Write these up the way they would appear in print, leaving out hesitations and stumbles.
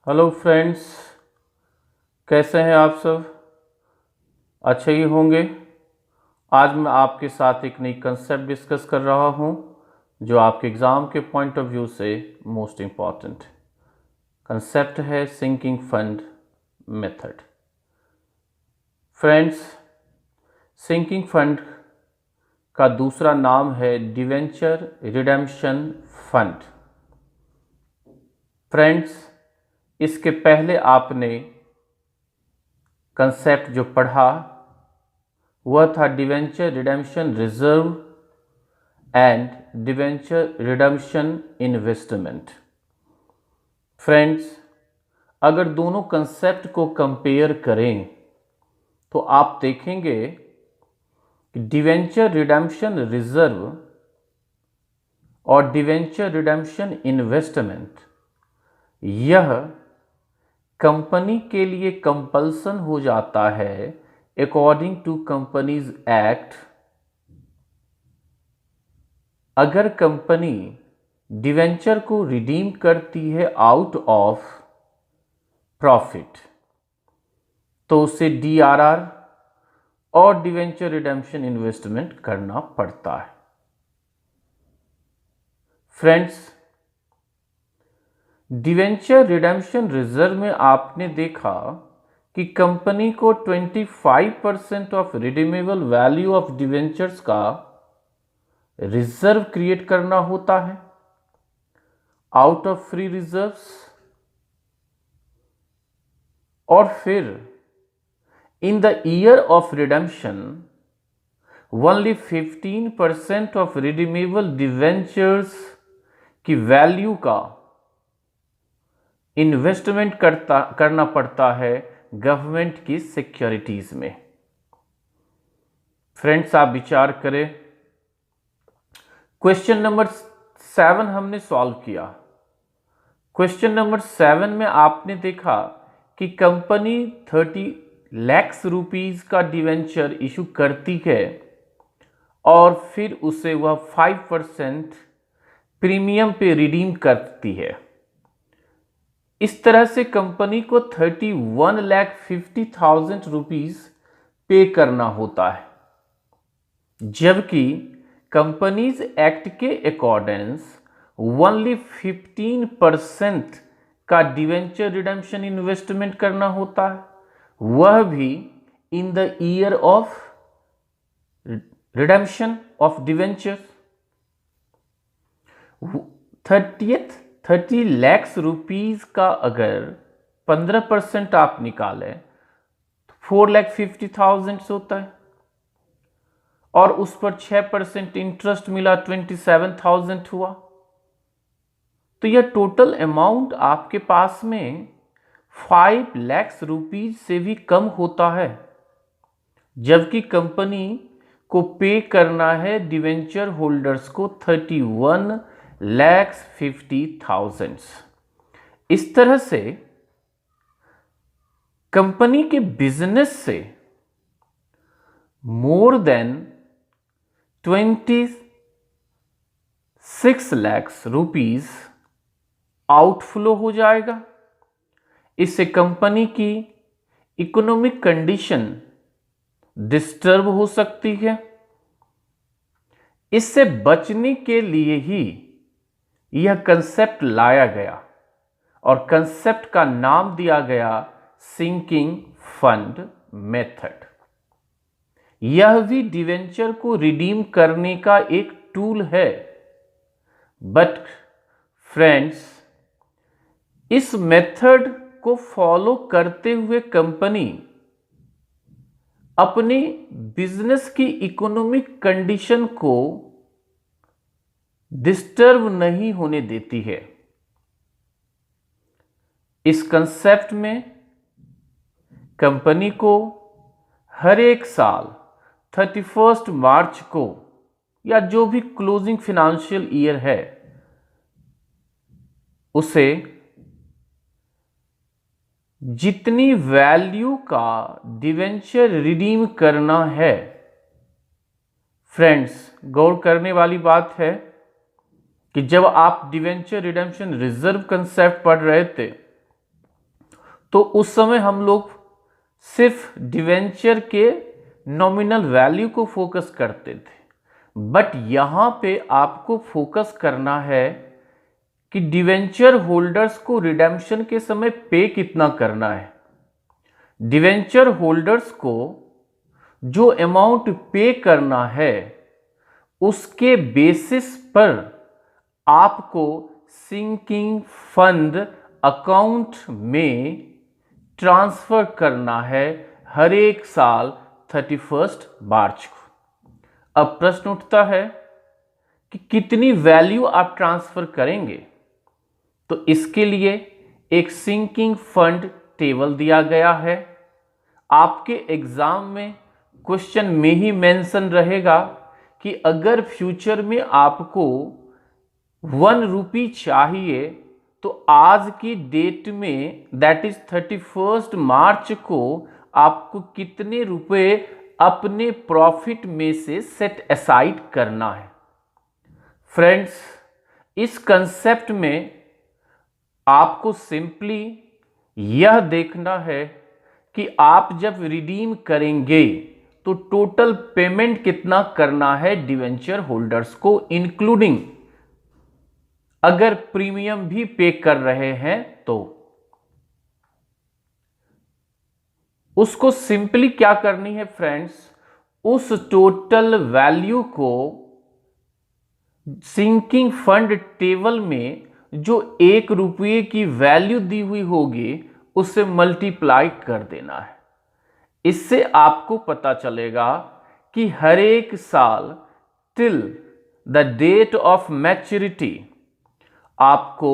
Hello friends, कैसे हैं आप सब? अच्छे ही होंगे। आज मैं आपके साथ एक नई कंसेप्ट डिस्कस कर रहा हूं जो आपके एग्ज़ाम के पॉइंट ऑफ व्यू से मोस्ट इम्पॉर्टेंट कंसेप्ट है sinking fund method. Friends, sinking fund का दूसरा नाम है डिवेंचर रिडेम्पशन फंड। फ्रेंड्स, इसके पहले आपने कंसेप्ट जो पढ़ा वह था debenture redemption reserve and debenture redemption investment. Friends, अगर दोनों कंसेप्ट को कंपेयर करें तो आप देखेंगे कि डिवेंचर रिडेम्पशन रिजर्व और डिवेंचर रिडेम्पशन इन्वेस्टमेंट यह कंपनी के लिए कंपल्सन हो जाता है अकॉर्डिंग टू कंपनीज एक्ट। अगर कंपनी डिवेंचर को रिडीम करती है आउट ऑफ प्रॉफिट तो उसे डीआरआर और डिवेंचर रिडेम्पशन इन्वेस्टमेंट करना पड़ता है। फ्रेंड्स, डिवेंचर रिडेम्पशन रिजर्व में आपने देखा कि कंपनी को 25% of redeemable value of debentures का रिजर्व क्रिएट करना होता है आउट ऑफ फ्री रिजर्व्स, और फिर इन the year of redemption only 15% of redeemable debentures की वैल्यू का इन्वेस्टमेंट करना पड़ता है गवर्नमेंट की सिक्योरिटीज में। फ्रेंड्स, आप विचार करें, क्वेश्चन नंबर 7 हमने सॉल्व किया। क्वेश्चन नंबर 7 में आपने देखा कि कंपनी 30 लाख रुपीस का डिवेंचर इशू करती है और फिर उसे वह 5% प्रीमियम पे रिडीम करती है। इस तरह से कंपनी को 31,50,000 रुपीज पे करना होता है, जबकि कंपनीज एक्ट के अकॉर्डेंस ओनली 15% का डिवेंचर रिडेम्पशन इन्वेस्टमेंट करना होता है, वह भी इन the year of redemption of debenture. 30 lakh rupees का अगर 15% आप निकालें तो 4,50,000 होता है, और उस पर 6% इंटरेस्ट मिला 27,000 हुआ। तो यह टोटल अमाउंट आपके पास में 5 लाख रुपीज से भी कम होता है, जबकि कंपनी को पे करना है डिवेंचर होल्डर्स को 31,50,000। इस तरह से कंपनी के बिजनेस से more than 26 lakh rupees outflow हो जाएगा। इससे कंपनी की इकोनॉमिक कंडीशन डिस्टर्ब हो सकती है। इससे बचने के लिए ही यह कंसेप्ट लाया गया और कंसेप्ट का नाम दिया गया सिंकिंग फंड मेथड। यह भी डिवेंचर को रिडीम करने का एक टूल है, बट फ्रेंड्स, इस मेथड को फॉलो करते हुए कंपनी अपने बिजनेस की इकोनॉमिक कंडीशन को डिस्टर्ब नहीं होने देती है। इस कंसेप्ट में कंपनी को हर एक साल 31 मार्च को या जो भी क्लोजिंग फाइनेंशियल ईयर है उसे जितनी वैल्यू का डिवेंचर रिडीम करना है, फ्रेंड्स गौर करने वाली बात है कि जब आप डिवेंचर रिडेम्पशन रिजर्व कंसेप्ट पढ़ रहे थे तो उस समय हम लोग सिर्फ डिवेंचर के नॉमिनल वैल्यू को फोकस करते थे, बट यहां पे आपको फोकस करना है कि डिवेंचर होल्डर्स को रिडेम्पशन के समय पे कितना करना है। डिवेंचर होल्डर्स को जो अमाउंट पे करना है उसके बेसिस पर आपको सिंकिंग फंड अकाउंट में ट्रांसफर करना है हर एक साल 31 मार्च को। अब प्रश्न उठता है कि कितनी वैल्यू आप ट्रांसफर करेंगे। तो इसके लिए एक सिंकिंग फंड टेबल दिया गया है। आपके एग्जाम में क्वेश्चन में ही मेंशन रहेगा कि अगर फ्यूचर में आपको 1 रुपी चाहिए तो आज की डेट में दैट इज 31 मार्च को आपको कितने रुपए अपने प्रॉफिट में से सेट असाइड करना है। फ्रेंड्स, इस कंसेप्ट में आपको सिंपली यह देखना है कि आप जब रिडीम करेंगे तो टोटल पेमेंट कितना करना है डिवेंचर होल्डर्स को, इंक्लूडिंग अगर प्रीमियम भी पे कर रहे हैं तो। उसको सिंपली क्या करनी है फ्रेंड्स, उस टोटल वैल्यू को सिंकिंग फंड टेबल में जो 1 रुपये की वैल्यू दी हुई होगी उससे मल्टीप्लाई कर देना है। इससे आपको पता चलेगा कि हर एक साल till the date of maturity आपको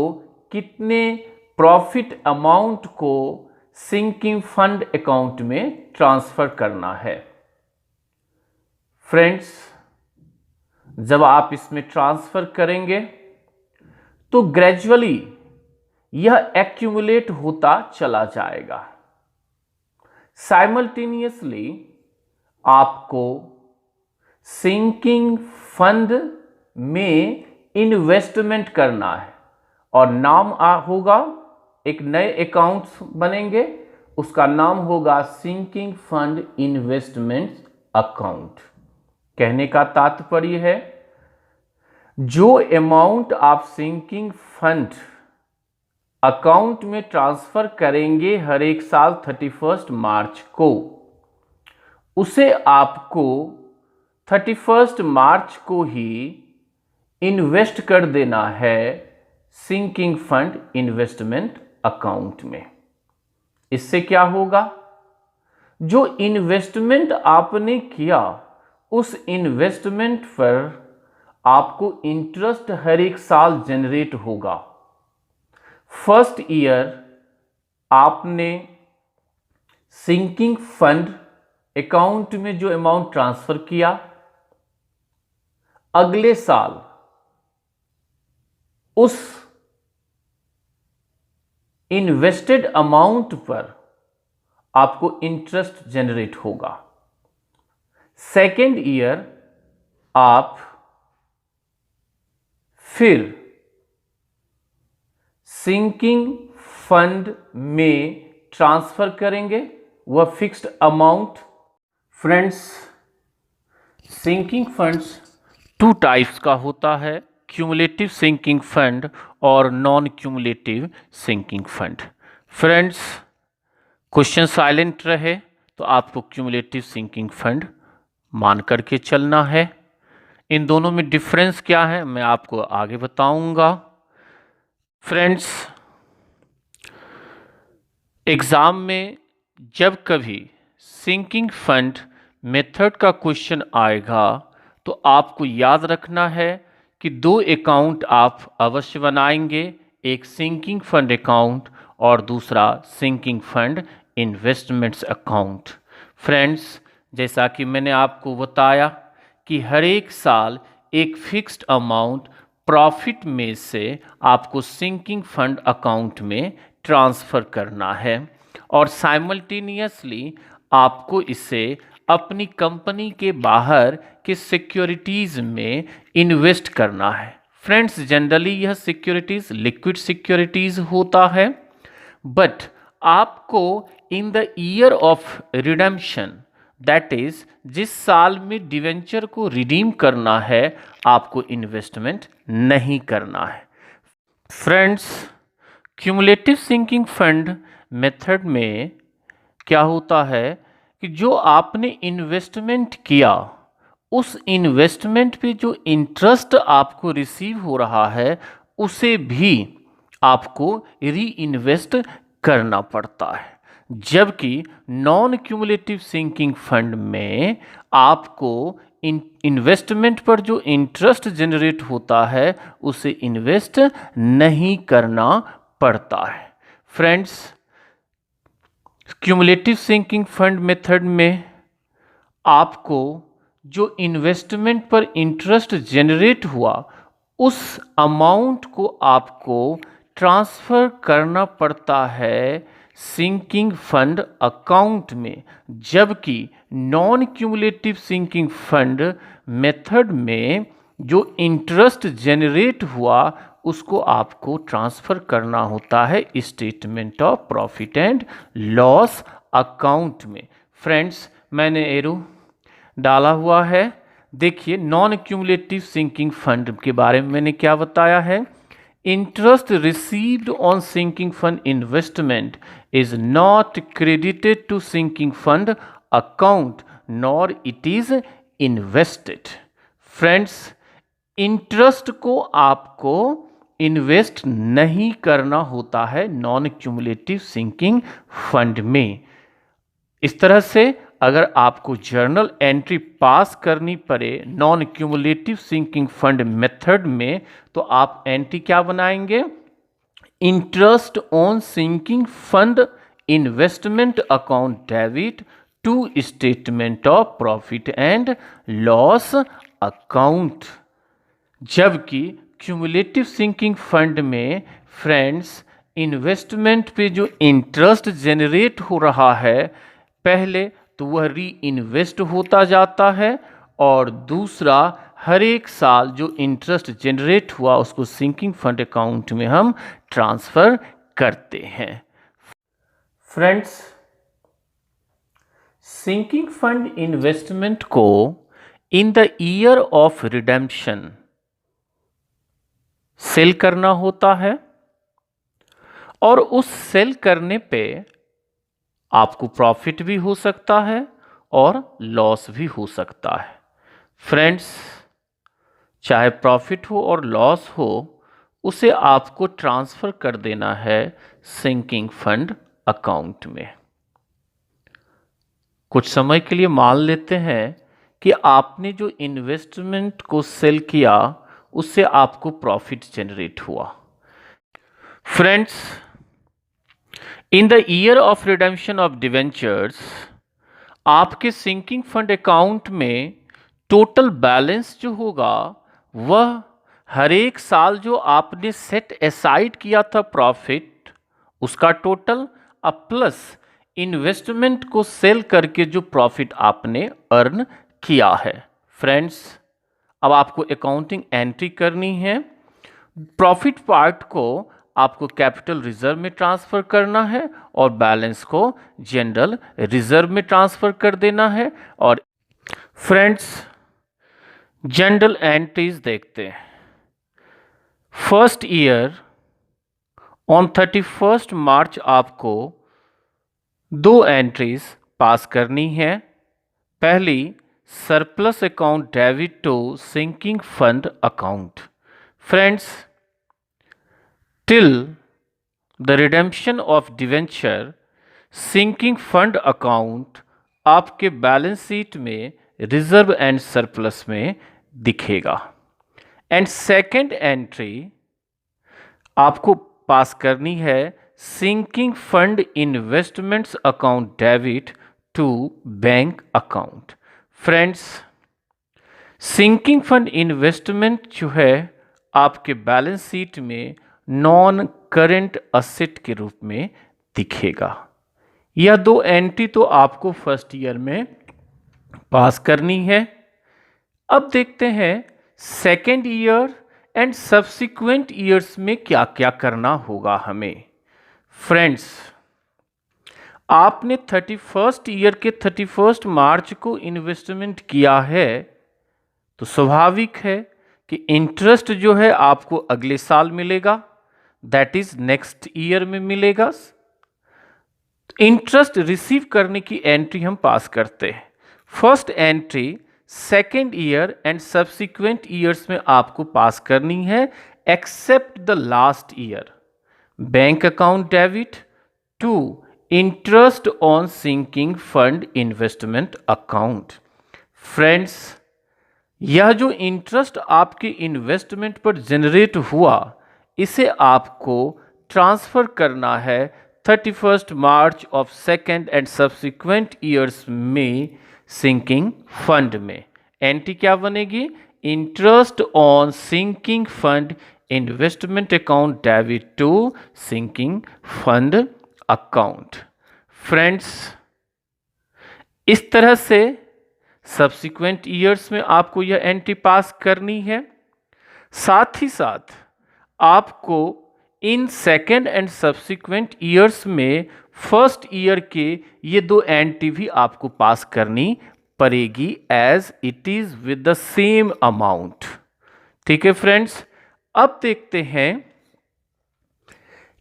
कितने प्रॉफिट अमाउंट को सिंकिंग फंड अकाउंट में ट्रांसफर करना है। फ्रेंड्स, जब आप इसमें ट्रांसफर करेंगे तो ग्रेजुअली यह एक्यूमुलेट होता चला जाएगा। साइमल्टेनियसली आपको सिंकिंग फंड में इन्वेस्टमेंट करना है और नाम होगा, एक नए अकाउंट्स बनेंगे, उसका नाम होगा सिंकिंग फंड इन्वेस्टमेंट अकाउंट। कहने का तात्पर्य है जो अमाउंट आप सिंकिंग फंड अकाउंट में ट्रांसफर करेंगे हर एक साल 31 मार्च को, उसे आपको 31 मार्च को ही इन्वेस्ट कर देना है सिंकिंग फंड इन्वेस्टमेंट अकाउंट में। इससे क्या होगा, जो इन्वेस्टमेंट आपने किया उस इन्वेस्टमेंट पर आपको इंटरेस्ट हर एक साल जनरेट होगा। फर्स्ट ईयर आपने सिंकिंग फंड अकाउंट में जो अमाउंट ट्रांसफर किया, अगले साल उस इन्वेस्टेड अमाउंट पर आपको इंटरेस्ट जनरेट होगा। सेकेंड ईयर आप फिर सिंकिंग फंड में ट्रांसफर करेंगे वह fixed amount. Friends, sinking funds 2 types का होता है, क्यूमुलेटिव सिंकिंग फंड और non cumulative sinking fund. Friends, question silent रहे तो आपको क्यूमुलेटिव सिंकिंग फंड मान करके चलना है। इन दोनों में डिफरेंस क्या है मैं आपको आगे बताऊंगा। फ्रेंड्स, एग्जाम में जब कभी सिंकिंग फंड मेथड का क्वेश्चन आएगा तो आपको याद रखना है कि 2 अकाउंट आप अवश्य बनाएंगे, एक सिंकिंग फंड अकाउंट और दूसरा sinking fund investments account. Friends, जैसा कि मैंने आपको बताया कि हर एक साल एक फिक्स्ड अमाउंट प्रॉफिट में से आपको सिंकिंग फंड अकाउंट में ट्रांसफ़र करना है और साइमल्टेनियसली आपको इसे अपनी कंपनी के बाहर के सिक्योरिटीज़ में इन्वेस्ट करना है। फ्रेंड्स, जनरली यह सिक्योरिटीज़ लिक्विड सिक्योरिटीज़ होता है, बट आपको इन the year of redemption, that is जिस साल में डिवेंचर को रिडीम करना है, आपको इन्वेस्टमेंट नहीं करना है। Friends, cumulative sinking fund method में क्या होता है कि जो आपने इन्वेस्टमेंट किया, उस इन्वेस्टमेंट पे जो इंटरेस्ट आपको रिसीव हो रहा है, उसे भी आपको री इन्वेस्ट करना पड़ता है। जबकि नॉन क्यूमुलेटिव सिंकिंग फंड में आपको इन्वेस्टमेंट पर जो इंटरेस्ट जनरेट होता है, उसे इन्वेस्ट नहीं करना पड़ता है। Friends, cumulative sinking fund method में आपको जो इन्वेस्टमेंट पर इंटरेस्ट जनरेट हुआ, उस अमाउंट को आपको ट्रांसफ़र करना पड़ता है सिंकिंग फंड अकाउंट में। जबकि non cumulative sinking fund method में जो इंटरेस्ट जनरेट हुआ, उसको आपको ट्रांसफ़र करना होता है statement of profit and loss account में। फ्रेंड्स, मैंने एरो डाला हुआ है। देखिए, नॉन क्यूमुलेटिव सिंकिंग फंड के बारे में मैंने क्या बताया है। Interest received on sinking fund investment is not credited to sinking fund account nor it is invested. Friends, interest को आपको इन्वेस्ट नहीं करना होता है नॉन क्यूमुलेटिव सिंकिंग फंड में। इस तरह से अगर आपको जर्नल एंट्री पास करनी पड़े non cumulative sinking fund method में, तो आप एंट्री क्या बनाएंगे? Interest on sinking fund investment account debit to statement of profit and loss account. जबकि क्यूमुलेटिव सिंकिंग फंड में फ्रेंड्स, इन्वेस्टमेंट पे जो इंटरेस्ट जनरेट हो रहा है, पहले तो वह री इन्वेस्ट होता जाता है, और दूसरा, हर एक साल जो इंटरेस्ट जनरेट हुआ उसको सिंकिंग फंड अकाउंट में हम ट्रांसफ़र करते हैं। फ्रेंड्स, सिंकिंग फंड इन्वेस्टमेंट को in the year of redemption sell करना होता है, और उस सेल करने पे आपको प्रॉफिट भी हो सकता है और लॉस भी हो सकता है। फ्रेंड्स, चाहे प्रॉफिट हो और लॉस हो, उसे आपको ट्रांसफ़र कर देना है सिंकिंग फंड अकाउंट में। कुछ समय के लिए मान लेते हैं कि आपने जो इन्वेस्टमेंट को सेल किया, उससे आपको प्रॉफिट जनरेट हुआ। Friends, in the year of redemption of debentures, आपके सिंकिंग फंड अकाउंट में टोटल बैलेंस जो होगा, वह हर एक साल जो आपने सेट एसाइड किया था प्रॉफिट, उसका टोटल, अब प्लस इन्वेस्टमेंट को सेल करके जो प्रॉफिट आपने अर्न किया है। फ्रेंड्स, अब आपको अकाउंटिंग एंट्री करनी है। प्रॉफिट पार्ट को आपको कैपिटल रिजर्व में ट्रांसफ़र करना है और बैलेंस को जनरल रिजर्व में ट्रांसफ़र कर देना है। और फ्रेंड्स, जनरल एंट्रीज देखते हैं। फर्स्ट ईयर ऑन 31 मार्च आपको दो एंट्रीज पास करनी है। पहली, surplus account debit to sinking fund account. Friends, till the redemption of debenture, sinking fund account आपके बैलेंस शीट में रिजर्व एंड सरप्लस में दिखेगा। एंड सेकेंड एंट्री आपको पास करनी है, sinking fund investments account debit to bank account. Friends, sinking fund investment जो है आपके बैलेंस शीट में नॉन करेंट असेट के रूप में दिखेगा। यह दो एंट्री तो आपको फर्स्ट ईयर में पास करनी है। अब देखते हैं second year and subsequent years में क्या क्या करना होगा हमें। फ्रेंड्स, आपने 31st ईयर के 31st मार्च को इन्वेस्टमेंट किया है, तो स्वाभाविक है कि इंटरेस्ट जो है आपको अगले साल मिलेगा, दैट इज नेक्स्ट ईयर में मिलेगा। इंटरेस्ट रिसीव करने की एंट्री हम पास करते हैं। First entry second year and subsequent years में आपको पास करनी है, except the last year. Bank account debit to interest on sinking fund investment account. Friends, यह जो इंटरेस्ट आपके इन्वेस्टमेंट पर जनरेट हुआ, इसे आपको ट्रांसफर करना है 31st March of second and subsequent years में सिंकिंग फंड में। एंट्री क्या बनेगी? Interest on sinking fund investment account debit to sinking fund account. Friends, इस तरह से सब्सिक्वेंट ईयर्स में आपको यह एंट्री पास करनी है। साथ ही साथ आपको in second and subsequent years में फर्स्ट ईयर के ये दो एंट्री भी आपको पास करनी पड़ेगी, as it is with the same amount. ठीक है फ्रेंड्स, अब देखते हैं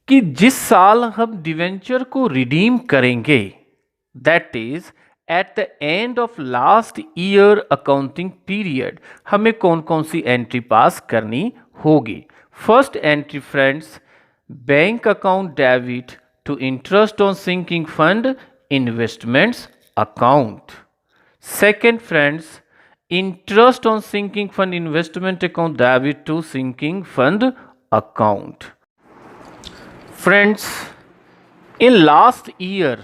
कि जिस साल हम डिवेंचर को रिडीम करेंगे, that is at the end of last year accounting period, हमें कौन कौन सी एंट्री पास करनी होगी। First entry friends, bank account debit to interest on sinking fund investments account. Second friends, interest on sinking fund investment account debit to sinking fund account. Friends, in last year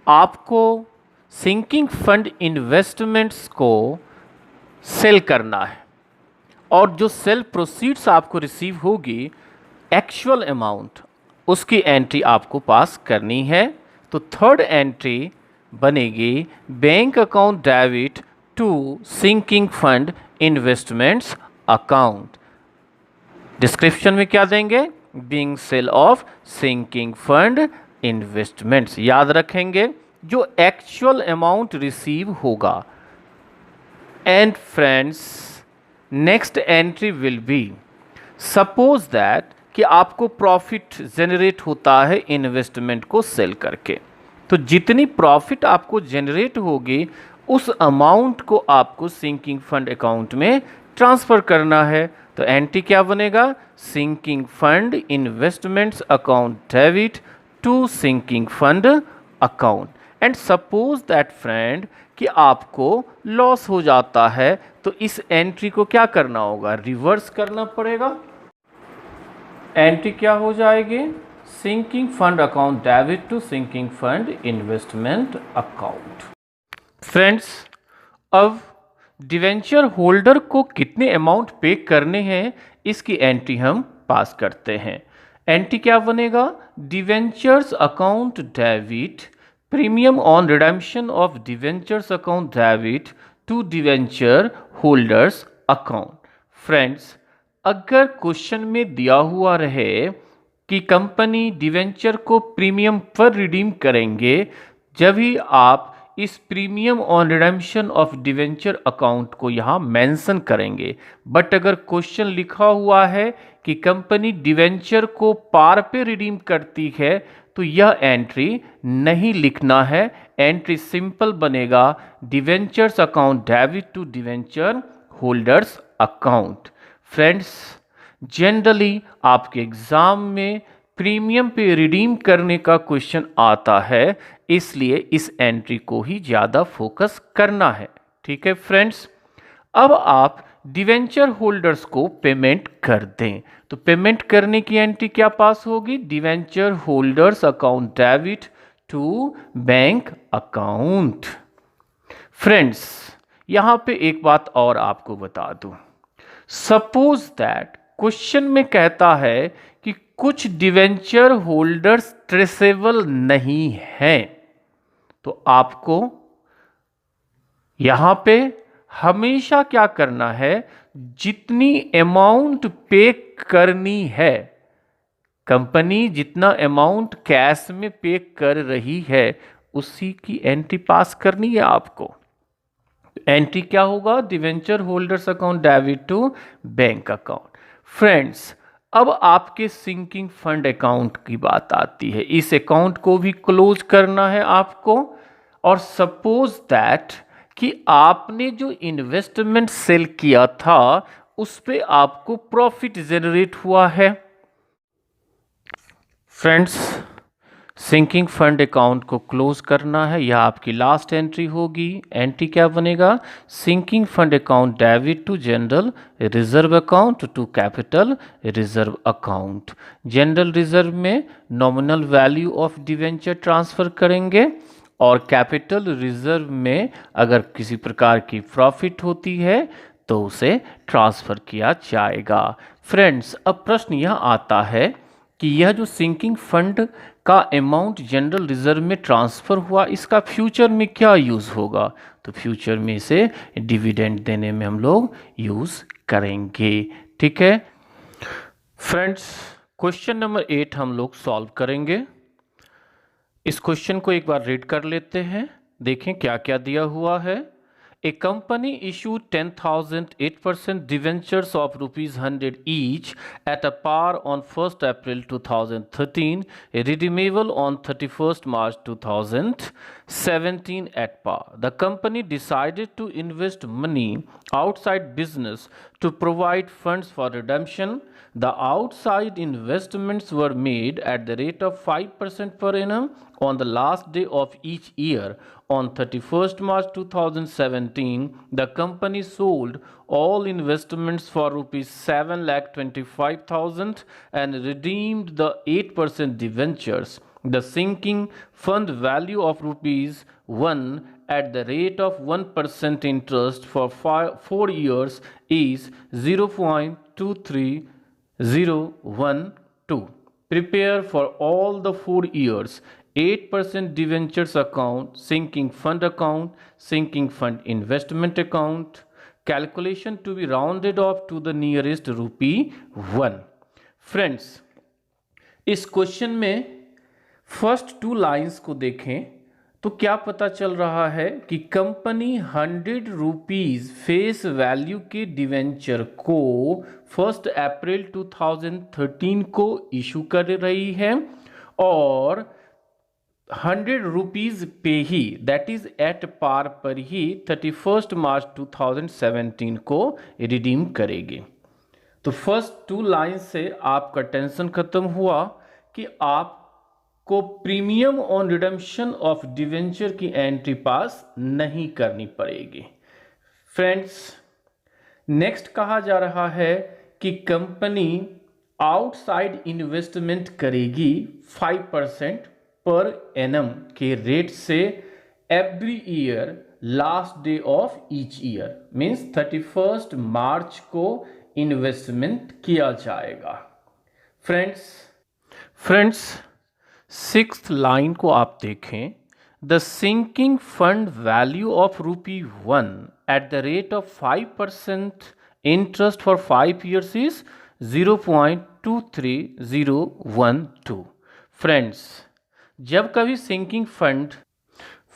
आपको sinking fund investments को sell करना है, और जो sale proceeds आपको receive होगी, actual amount, उसकी entry आपको पास करनी है। तो थर्ड एंट्री बनेगी bank account debit to sinking fund investments account. Description में क्या देंगे? Being sale of sinking fund investments. याद रखेंगे जो एक्चुअल अमाउंट रिसीव होगा। And friends, next entry will be, suppose that कि आपको प्रॉफिट जनरेट होता है इन्वेस्टमेंट को सेल करके, तो जितनी प्रॉफिट आपको जनरेट होगी उस अमाउंट को आपको सिंकिंग फंड अकाउंट में ट्रांसफर करना है। तो एंट्री क्या बनेगा? Sinking fund investments account debit to sinking fund account. And suppose that friend कि आपको लॉस हो जाता है, तो इस एंट्री को क्या करना होगा? रिवर्स करना पड़ेगा। एंट्री क्या हो जाएगी? Sinking fund account debit to sinking fund investment account. Friends, अब डिवेंचर होल्डर को कितने अमाउंट पे करने हैं, इसकी एंट्री हम पास करते हैं। एंट्री क्या बनेगा? Debentures account debit premium on redemption of debentures account debit to debenture holders account. Friends, अगर क्वेश्चन में दिया हुआ रहे कि कंपनी डिवेंचर को प्रीमियम पर रिडीम करेंगे, जब ही आप इस premium on redemption of debenture account को यहाँ मेंशन करेंगे। बट अगर क्वेश्चन लिखा हुआ है कि कंपनी डिवेंचर को पार पे रिडीम करती है, तो यह एंट्री नहीं लिखना है। एंट्री सिंपल बनेगा, debentures account debit to debenture holders account. Friends, generally आपके एग्जाम में प्रीमियम पे रिडीम करने का क्वेश्चन आता है, इसलिए इस एंट्री को ही ज़्यादा फोकस करना है। ठीक है फ्रेंड्स, अब आप डिवेंचर होल्डर्स को पेमेंट कर दें, तो पेमेंट करने की एंट्री क्या पास होगी? Debenture holders account debit to bank account. Friends, यहाँ पे एक बात और आपको बता दूं, सपोज दैट क्वेश्चन में कहता है कि कुछ डिवेंचर होल्डर्स ट्रेसेबल नहीं हैं, तो आपको यहां पे हमेशा क्या करना है? जितनी अमाउंट पे करनी है कंपनी जितना अमाउंट कैश में पे कर रही है उसी की एंट्री पास करनी है आपको। एंट्री क्या होगा? Debenture holders account debit to bank account. Friends, अब आपके सिंकिंग फंड अकाउंट की बात आती है। इस अकाउंट को भी क्लोज करना है आपको। और सपोज दैट कि आपने जो इन्वेस्टमेंट सेल किया था उस पे आपको प्रॉफिट जनरेट हुआ है। फ्रेंड्स, सिंकिंग फंड अकाउंट को क्लोज करना है, यह आपकी लास्ट एंट्री होगी। एंट्री क्या बनेगा? Sinking fund account debit to general reserve account to capital reserve account. General reserve में nominal value of debenture transfer करेंगे और कैपिटल रिजर्व में अगर किसी प्रकार की प्रॉफिट होती है तो उसे ट्रांसफर किया जाएगा। फ्रेंड्स, अब प्रश्न यह आता है कि यह जो सिंकिंग फंड का अमाउंट जनरल रिजर्व में ट्रांसफ़र हुआ इसका फ्यूचर में क्या यूज़ होगा? तो फ्यूचर में इसे डिविडेंड देने में हम लोग यूज़ करेंगे। ठीक है फ्रेंड्स, क्वेश्चन नंबर 8 हम लोग सॉल्व करेंगे। इस क्वेश्चन को एक बार रीड कर लेते हैं, देखें क्या क्या दिया हुआ है। A company issued 10,000 8% debentures of rupees 100 each at a par on 1st April 2013, redeemable on 31st March 2017 at par. The company decided to invest money outside business to provide funds for redemption. The outside investments were made at the rate of 5% per annum on the last day of each year. On 31st March 2017, the company sold all investments for rupees 7,25,000 and redeemed the 8% debentures. The sinking fund value of rupees 1 at the rate of 1% interest for 4 years is 0.23012. Prepare for all the 4 years 8% debentures account, sinking fund account, sinking fund investment account. Calculation to be rounded off to the nearest rupee 1. Friends, इस question में first 2 lines को देखें तो क्या पता चल रहा है कि कंपनी 100 रुपीज फेस वैल्यू के डिवेंचर को 1 अप्रैल 2013 को इशू कर रही है और 100 रुपीज पे ही, दैट इज एट पार पर ही 31 मार्च 2017 को रिडीम करेगी। तो फर्स्ट 2 लाइन से आपका टेंशन खत्म हुआ कि आपको premium on redemption of debenture की एंट्री पास नहीं करनी पड़ेगी। फ्रेंड्स, नेक्स्ट कहा जा रहा है कि कंपनी आउटसाइड इन्वेस्टमेंट करेगी 5% पर एनम के रेट से every year last day of each year, means 31 मार्च को इन्वेस्टमेंट किया जाएगा। फ्रेंड्स 6th लाइन को आप देखें, the sinking fund value of ₹1 at the rate of 5% interest for 5 years is 0.23012। Friends, जब कभी सिंकिंग फंड,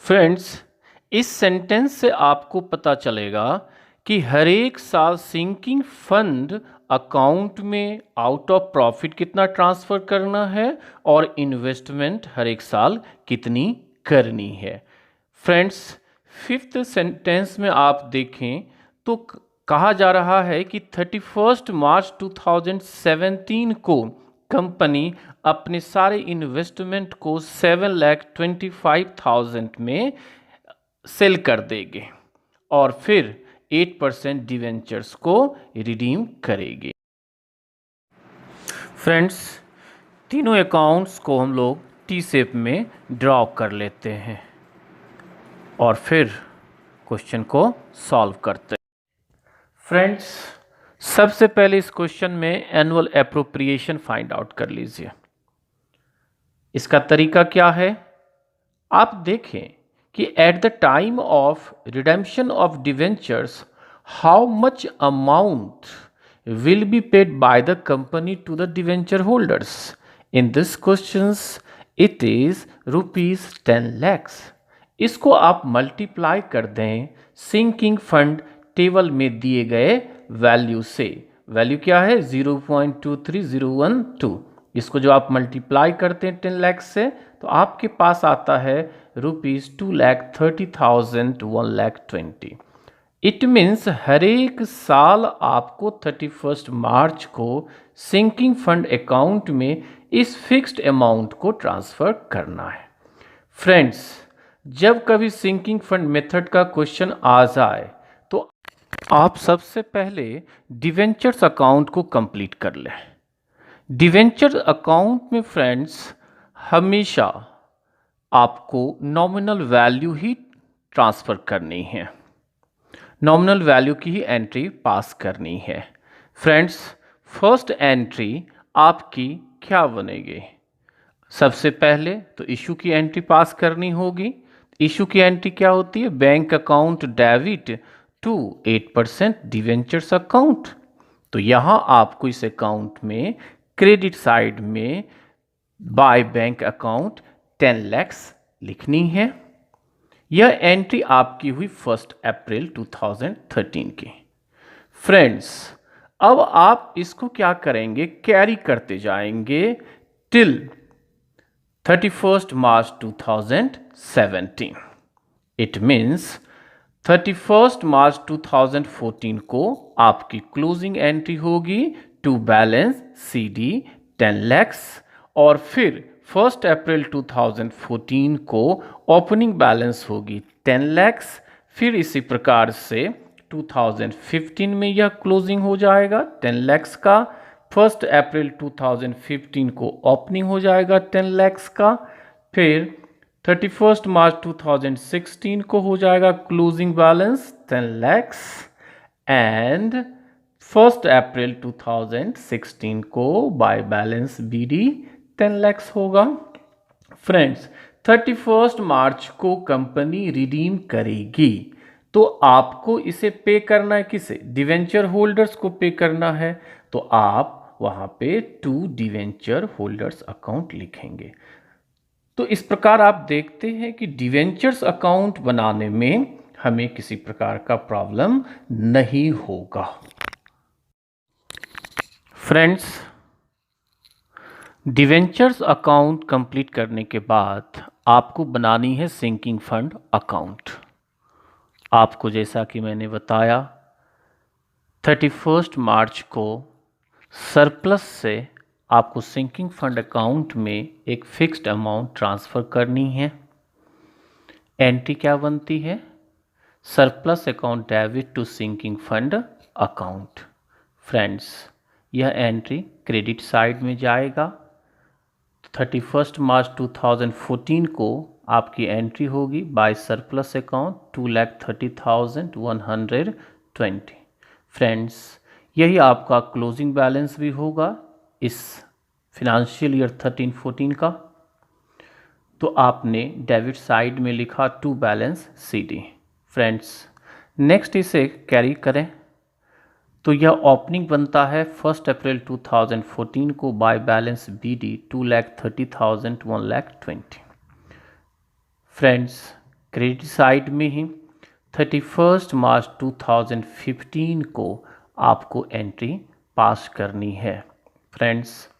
फ्रेंड्स इस सेंटेंस से आपको पता चलेगा कि हर एक साल सिंकिंग फंड अकाउंट में आउट ऑफ प्रॉफिट कितना ट्रांसफ़र करना है और इन्वेस्टमेंट हर एक साल कितनी करनी है। फ्रेंड्स, 5th सेंटेंस में आप देखें तो कहा जा रहा है कि 31 मार्च 2017 को कंपनी अपने सारे इन्वेस्टमेंट को 7,25,000 में सेल कर देगी और फिर 8% डिवेंचर्स को रिडीम करेगी। फ्रेंड्स, तीनों अकाउंट्स को हम लोग टी शेप में ड्रॉ कर लेते हैं और फिर क्वेश्चन को सॉल्व करते हैं। फ्रेंड्स, सबसे पहले इस क्वेश्चन में एनुअल एप्रोप्रिएशन फाइंड आउट कर लीजिए। इसका तरीका क्या है, आप देखें कि at the time of redemption of debentures how much amount will be paid by the company to the debenture holders. In this questions it is ₹10 lakhs। इसको आप मल्टीप्लाई कर दें सिंकिंग फंड टेबल में दिए गए वैल्यू से। Value क्या है? 0.23012। इसको जो आप मल्टीप्लाई करते हैं 10 लाख से तो आपके पास आता है ₹2,30,000 1,20,000। इट मीन्स हर एक साल आपको 31 मार्च को सिंकिंग फंड अकाउंट में इस फिक्स्ड अमाउंट को ट्रांसफर करना है। फ्रेंड्स, जब कभी सिंकिंग फंड मेथड का क्वेश्चन आ जाए तो आप सबसे पहले डिवेंचर्स अकाउंट को कंप्लीट कर लें। डिवेंचर अकाउंट में फ्रेंड्स हमेशा आपको नॉमिनल वैल्यू ही ट्रांसफ़र करनी है, नॉमिनल वैल्यू की ही एंट्री पास करनी है। फ्रेंड्स, फर्स्ट एंट्री आपकी क्या बनेगी? सबसे पहले तो इशू की एंट्री पास करनी होगी। इशू की एंट्री क्या होती है? Bank account debit to 8% debentures account. तो यहाँ आपको इस अकाउंट में क्रेडिट साइड में बाय बैंक अकाउंट 10 lakhs लिखनी है। यह एंट्री आपकी हुई 1 अप्रैल 2013 की। फ्रेंड्स, अब आप इसको क्या करेंगे? कैरी करते जाएंगे टिल 31 मार्च 2017। इट मीन्स 31 मार्च 2014 को आपकी क्लोजिंग एंट्री होगी टू बैलेंस CD 10 lakhs और फिर 1 अप्रैल 2014 को ओपनिंग बैलेंस होगी 10 lakhs। फिर इसी प्रकार से 2015 में यह क्लोजिंग हो जाएगा 10 lakhs का। 1 अप्रैल 2015 को ओपनिंग हो जाएगा 10 lakhs का। फिर 31 मार्च 2016 को हो जाएगा क्लोजिंग बैलेंस 10 lakhs एंड 1 अप्रैल 2016 को बाय बैलेंस BD 10 lakhs होगा। फ्रेंड्स, 31 मार्च को कंपनी रिडीम करेगी तो आपको इसे पे करना है किसे? डिवेंचर होल्डर्स को पे करना है। तो आप वहां पे टू डिवेंचर होल्डर्स अकाउंट लिखेंगे। तो इस प्रकार आप देखते हैं कि डिवेंचर्स अकाउंट बनाने में हमें किसी प्रकार का प्रॉब्लम नहीं होगा। फ्रेंड्स, डिवेंचर्स अकाउंट कंप्लीट करने के बाद आपको बनानी है सिंकिंग फंड अकाउंट। आपको जैसा कि मैंने बताया 31 मार्च को सरप्लस से आपको सिंकिंग फंड अकाउंट में एक फिक्स्ड अमाउंट ट्रांसफ़र करनी है। एंट्री क्या बनती है? Surplus account debit to sinking fund account. Friends, यह एंट्री क्रेडिट साइड में जाएगा। 31 मार्च 2014 को आपकी एंट्री होगी बाय सरप्लस अकाउंट 2,30,120। फ्रेंड्स, यही आपका क्लोजिंग बैलेंस भी होगा इस फिनेंशियल ईयर 13-14 का। तो आपने डेबिट साइड में लिखा to balance CD। Friends, next इसे कैरी करें तो यह ओपनिंग बनता है 1 अप्रैल 2014 को by balance BD 2,30,120। Friends, credit side में ही 31 मार्च 2015 को आपको एंट्री पास करनी है। फ्रेंड्स,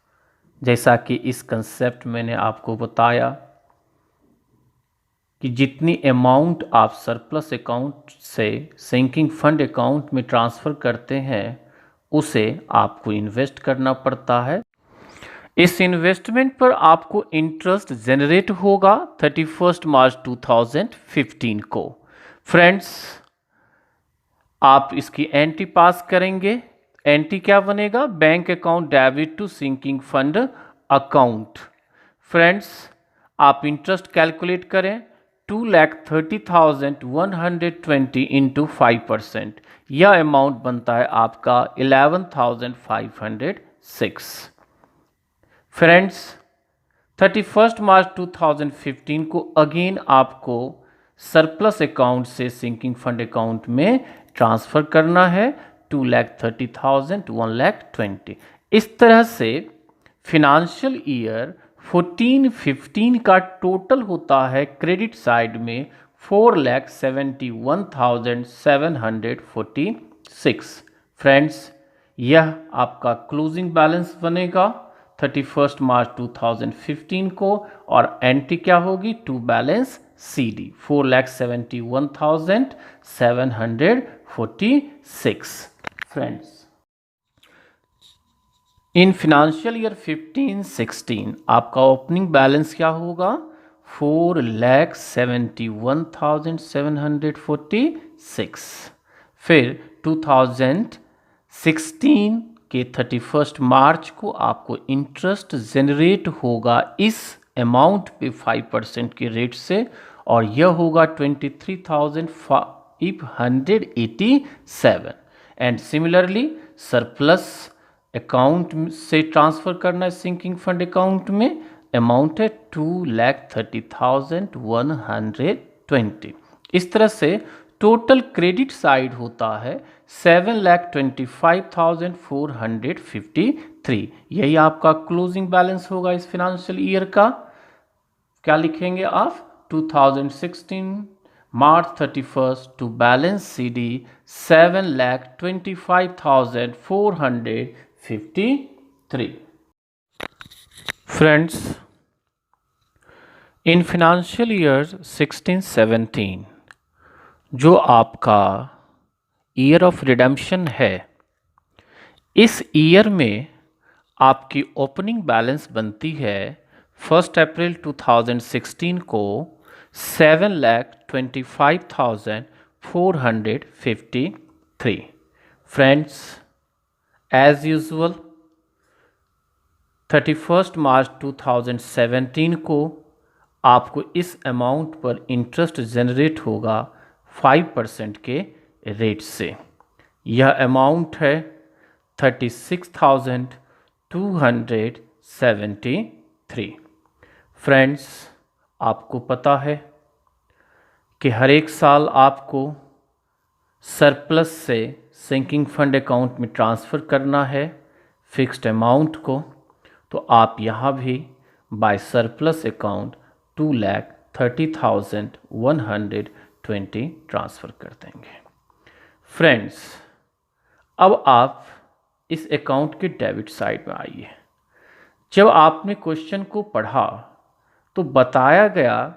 जैसा कि इस कंसेप्ट मैंने आपको बताया कि जितनी अमाउंट आप सरप्लस अकाउंट से सिंकिंग फंड अकाउंट में ट्रांसफ़र करते हैं उसे आपको इन्वेस्ट करना पड़ता है। इस इन्वेस्टमेंट पर आपको इंटरेस्ट जनरेट होगा 31 मार्च 2015 को। फ्रेंड्स, आप इसकी एंट्री पास करेंगे। एंट्री क्या बनेगा? Bank account debit to sinking fund account. Friends, आप इंटरेस्ट कैलकुलेट करें 2,30,120 इंटू 5%। यह अमाउंट बनता है आपका 11,506। फ्रेंड्स, 31 मार्च 2015 को अगेन आपको सरप्लस अकाउंट से सिंकिंग फंड अकाउंट में ट्रांसफ़र करना है 2,30,120। इस तरह से फिनेंशियल ईयर 14-15 का टोटल होता है क्रेडिट साइड में 4,71,746। फ्रेंड्स, यह आपका क्लोजिंग बैलेंस बनेगा 31 मार्च 2015 को और एंट्री क्या होगी to balance CD 4,71,746। Friends, in financial year 15-16 आपका ओपनिंग बैलेंस क्या होगा 4,71,746। फिर 2016 के 31 मार्च को आपको इंटरेस्ट जनरेट होगा इस अमाउंट पे 5% के रेट से और यह होगा 23,587। एंड सिमिलरली सरप्लस अकाउंट से ट्रांसफ़र करना है सिंकिंग फंड अकाउंट में, अमाउंट है 2,30,120। इस तरह से टोटल क्रेडिट साइड होता है 7,25,453। यही आपका क्लोजिंग बैलेंस होगा इस फाइनेंशियल ईयर का। क्या लिखेंगे आप 2016 March 31st to balance CD 7,25,453. Friends, in financial year 16-17 जो आपका ईयर ऑफ रिडेम्पशन है, इस ईयर में आपकी ओपनिंग बैलेंस बनती है 1 अप्रैल 2016 को 7,25,453. फ्रेंड्स, एज यूजुअल 31 मार्च 2017 को आपको इस अमाउंट पर इंटरेस्ट जनरेट होगा 5% के रेट से। यह अमाउंट है 36,273। फ्रेंड्स, आपको पता है कि हर एक साल आपको सरप्लस से सिंकिंग फंड अकाउंट में ट्रांसफ़र करना है फिक्स्ड अमाउंट को, तो आप यहाँ भी बाय सरप्लस अकाउंट 2,30,120 ट्रांसफ़र कर देंगे। फ्रेंड्स, अब आप इस अकाउंट के डेबिट साइड में आइए। जब आपने क्वेश्चन को पढ़ा तो बताया गया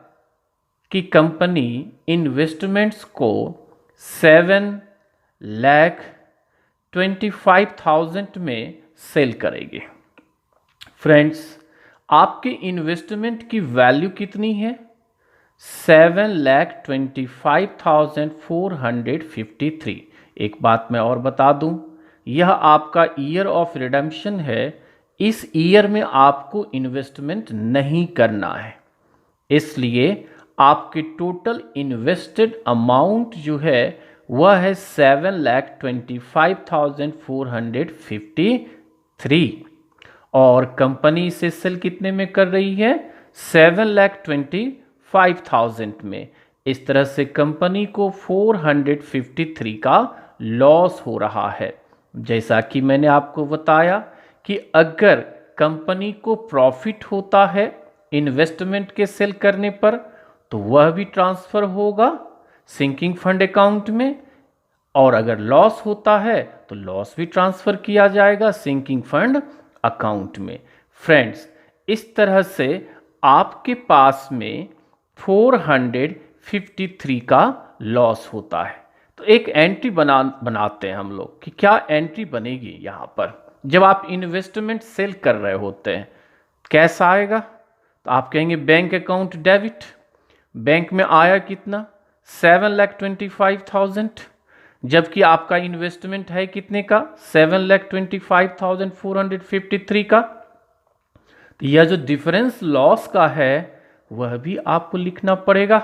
कि कंपनी इन्वेस्टमेंट्स को 7,25,000 में सेल करेगी। फ्रेंड्स, आपके इन्वेस्टमेंट की वैल्यू कितनी है 7,25,453। एक बात मैं और बता दूं, यह आपका ईयर ऑफ रिडेम्पशन है। इस ईयर में आपको इन्वेस्टमेंट नहीं करना है, इसलिए आपके टोटल इन्वेस्टेड अमाउंट जो है वह है 7,25,453 और कंपनी इसे सेल कितने में कर रही है 7,25,000 में। इस तरह से कंपनी को 453 का लॉस हो रहा है। जैसा कि मैंने आपको बताया कि अगर कंपनी को प्रॉफिट होता है इन्वेस्टमेंट के सेल करने पर तो वह भी ट्रांसफ़र होगा सिंकिंग फंड अकाउंट में, और अगर लॉस होता है तो लॉस भी ट्रांसफ़र किया जाएगा सिंकिंग फंड अकाउंट में। फ्रेंड्स, इस तरह से आपके पास में 453 का लॉस होता है। तो एक एंट्री बनाते हैं हम लोग कि क्या एंट्री बनेगी यहाँ पर जब आप इन्वेस्टमेंट सेल कर रहे होते हैं, कैसा आएगा। तो आप कहेंगे बैंक अकाउंट डेबिट, बैंक में आया कितना 7,25,000, जबकि आपका इन्वेस्टमेंट है कितने का 7,25,453 का। तो यह जो डिफरेंस लॉस का है वह भी आपको लिखना पड़ेगा।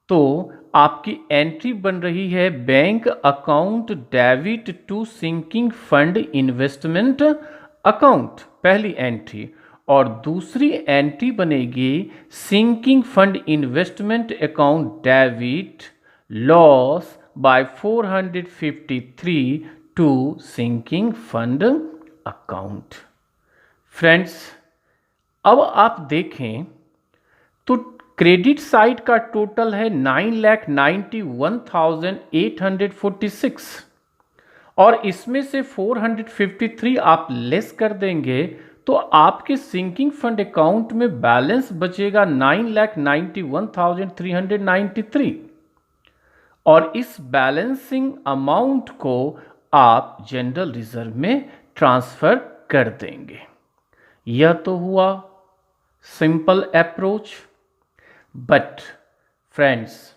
तो आपकी एंट्री बन रही है bank account debit to sinking fund investment account, पहली एंट्री, और दूसरी एंट्री बनेगी sinking fund investment account debit loss by 453 to sinking fund account. Friends, अब आप देखें तो क्रेडिट साइड का टोटल है 9,91,846 और इसमें से 453 आप लेस कर देंगे तो आपके सिंकिंग फंड अकाउंट में बैलेंस बचेगा 9,91,393 और इस बैलेंसिंग अमाउंट को आप जनरल रिजर्व में ट्रांसफर कर देंगे। यह तो हुआ सिंपल अप्रोच। बट फ्रेंड्स,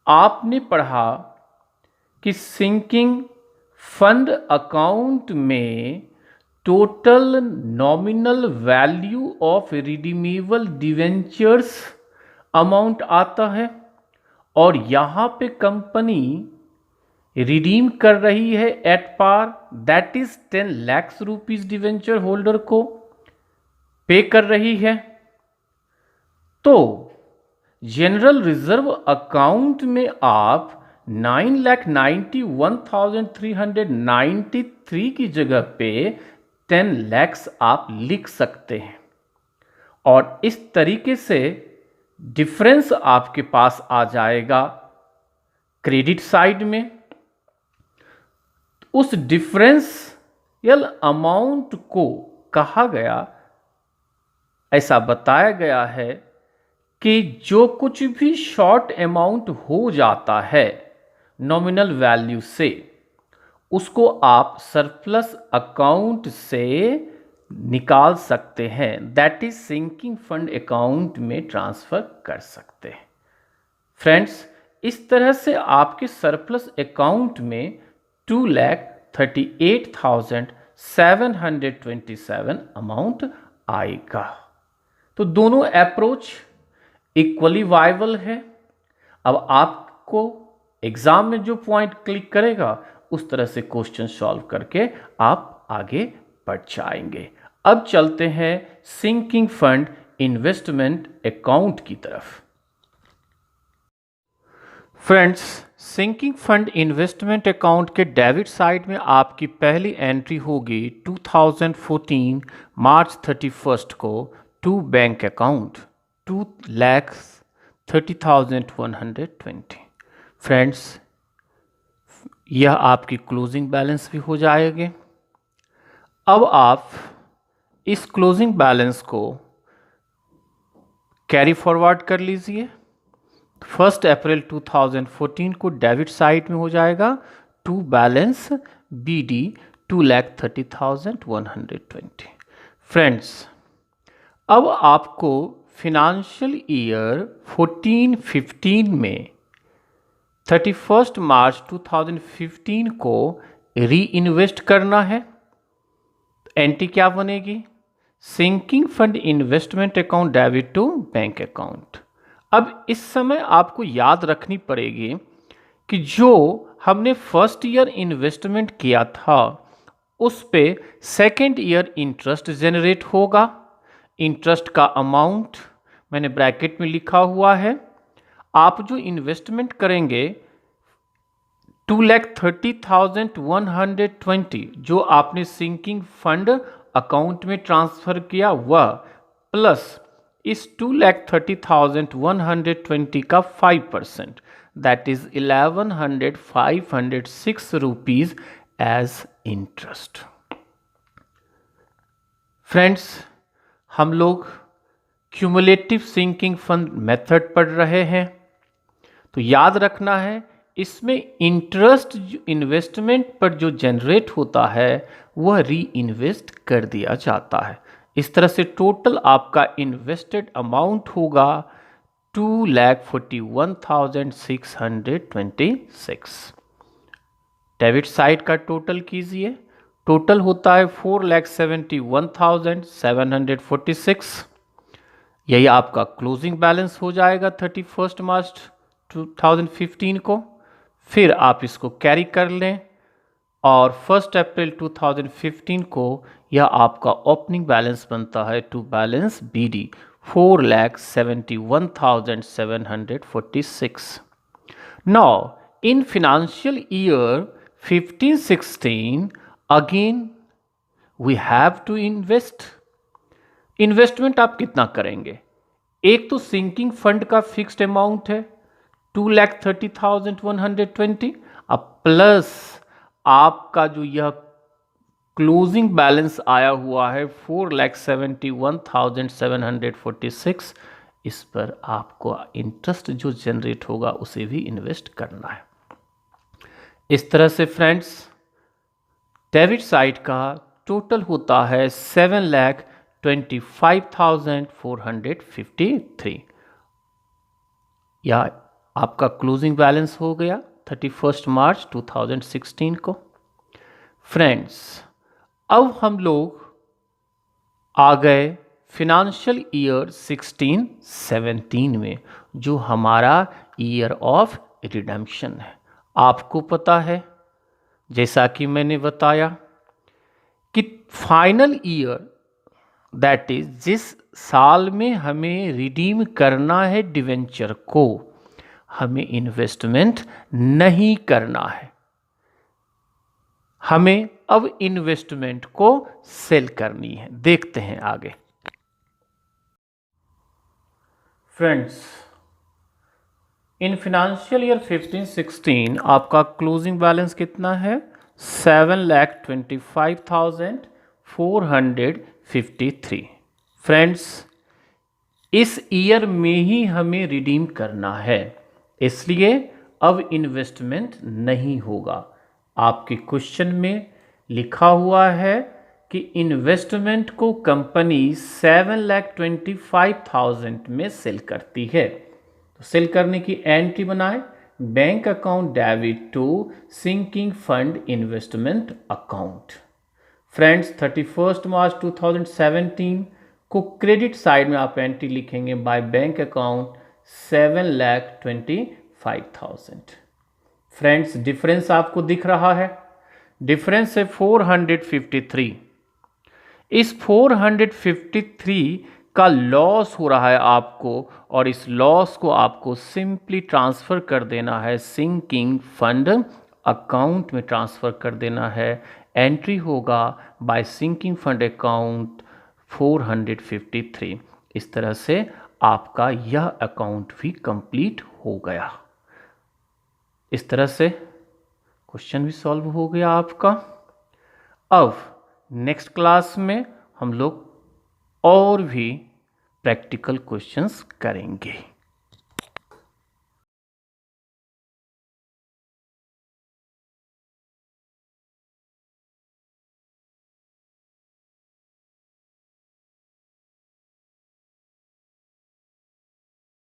आपने पढ़ा कि सिंकिंग फंड अकाउंट में total nominal value of redeemable debentures amount आता है और यहां पे कंपनी रिडीम कर रही है at par, that is 10 lakh rupees debenture holder को पे कर रही है। तो जनरल रिजर्व अकाउंट में आप 9,91,393 की जगह पे 10 लाख आप लिख सकते हैं और इस तरीके से डिफरेंस आपके पास आ जाएगा क्रेडिट साइड में। उस डिफरेंशियल अमाउंट को कहा गया, ऐसा बताया गया है कि जो कुछ भी शॉर्ट अमाउंट हो जाता है नॉमिनल वैल्यू से, उसको आप सरप्लस अकाउंट से निकाल सकते हैं, that is sinking fund account में ट्रांसफर कर सकते हैं। फ्रेंड्स, इस तरह से आपके सरप्लस अकाउंट में 2,38,727 अमाउंट आएगा। तो दोनों अप्रोच इक्वली वायबल है। अब आपको एग्जाम में जो पॉइंट क्लिक करेगा उस तरह से क्वेश्चन सॉल्व करके आप आगे बढ़ जाएंगे। अब चलते हैं सिंकिंग फंड इन्वेस्टमेंट अकाउंट की तरफ। Friends, sinking fund investment account के डेबिट साइड में आपकी पहली एंट्री होगी 2014 मार्च 31 को टू बैंक अकाउंट 2,30,120। फ्रेंड्स, यह आपकी क्लोजिंग बैलेंस भी हो जाएगी। अब आप इस क्लोजिंग बैलेंस को कैरी फॉरवर्ड कर लीजिए। 1 अप्रैल 2014 को डेबिट साइड में हो जाएगा टू बैलेंस BD 2,30,120। फ्रेंड्स, अब आपको फिनेंशियल ईयर 14-15 में 31 मार्च 2015 को री इन्वेस्ट करना है। एंट्री क्या बनेगी? Sinking fund investment account debit to bank account. अब इस समय आपको याद रखनी पड़ेगी कि जो हमने फर्स्ट ईयर इन्वेस्टमेंट किया था उस पे सेकेंड ईयर इंटरेस्ट जनरेट होगा। इंटरेस्ट का अमाउंट मैंने ब्रैकेट में लिखा हुआ है। आप जो इन्वेस्टमेंट करेंगे 2,30,120 जो आपने सिंकिंग फंड अकाउंट में ट्रांसफर किया वह प्लस इस 2,30,120 का 5%, that is 11,506 rupees as interest. Friends, हम लोग क्यूमुलेटिव सिंकिंग फंड मेथड पढ़ रहे हैं, तो याद रखना है इसमें इंटरेस्ट इन्वेस्टमेंट पर जो जनरेट होता है वह री इन्वेस्ट कर दिया जाता है। इस तरह से टोटल आपका इन्वेस्टेड अमाउंट होगा 2,41,626। डेबिट साइड का टोटल कीजिए। टोटल होता है 4,71,746। यही आपका क्लोजिंग बैलेंस हो जाएगा 31 मार्च 2015 को। फिर आप इसको कैरी कर लें और 1 अप्रैल 2015 को यह आपका ओपनिंग बैलेंस बनता है to balance BD 4,71,746। Now, in financial year 15-16, again we have to invest. Investment आप कितना करेंगे? एक तो सिंकिंग फंड का फिक्स्ड अमाउंट है 2,30,120, अब प्लस आपका जो यह क्लोजिंग बैलेंस आया हुआ है 4,71,746, इस पर आपको इंटरेस्ट जो जनरेट होगा उसे भी इन्वेस्ट करना है। इस तरह से फ्रेंड्स डेबिट साइड का टोटल होता है 7,25,453, या आपका क्लोजिंग बैलेंस हो गया 31 मार्च 2016 को। फ्रेंड्स अब हम लोग आ गए फिनेंशियल ईयर 16-17 में, जो हमारा ईयर ऑफ रिडेम्पशन है। आपको पता है, जैसा कि मैंने बताया, कि फाइनल ईयर दैट इज जिस साल में हमें रिडीम करना है डिवेंचर को, हमें इन्वेस्टमेंट नहीं करना है, हमें अब इन्वेस्टमेंट को सेल करनी है। देखते हैं आगे। फ्रेंड्स इन फिनेंशियल ईयर 15-16 आपका क्लोजिंग बैलेंस कितना है? 7,25,453। फ्रेंड्स इस ईयर में ही हमें रिडीम करना है, इसलिए अब इन्वेस्टमेंट नहीं होगा। आपके क्वेश्चन में लिखा हुआ है कि इन्वेस्टमेंट को कंपनी 7,25,000 में सेल करती है, तो सेल करने की एंट्री बनाए, bank account debit to sinking fund investment account. Friends 31 मार्च 2017 को क्रेडिट साइड में आप एंट्री लिखेंगे by bank account 7,25,000। Friends difference आपको दिख रहा है, डिफरेंस है 453। इस 453 का लॉस हो रहा है आपको, और इस लॉस को आपको सिंपली ट्रांसफ़र कर देना है, सिंकिंग फंड अकाउंट में ट्रांसफ़र कर देना है। एंट्री होगा बाय सिंकिंग फंड अकाउंट 453। इस तरह से आपका यह अकाउंट भी कंप्लीट हो गया। इस तरह से क्वेश्चन भी सॉल्व हो गया आपका। अब नेक्स्ट क्लास में हम लोग और भी प्रैक्टिकल क्वेश्चंस करेंगे।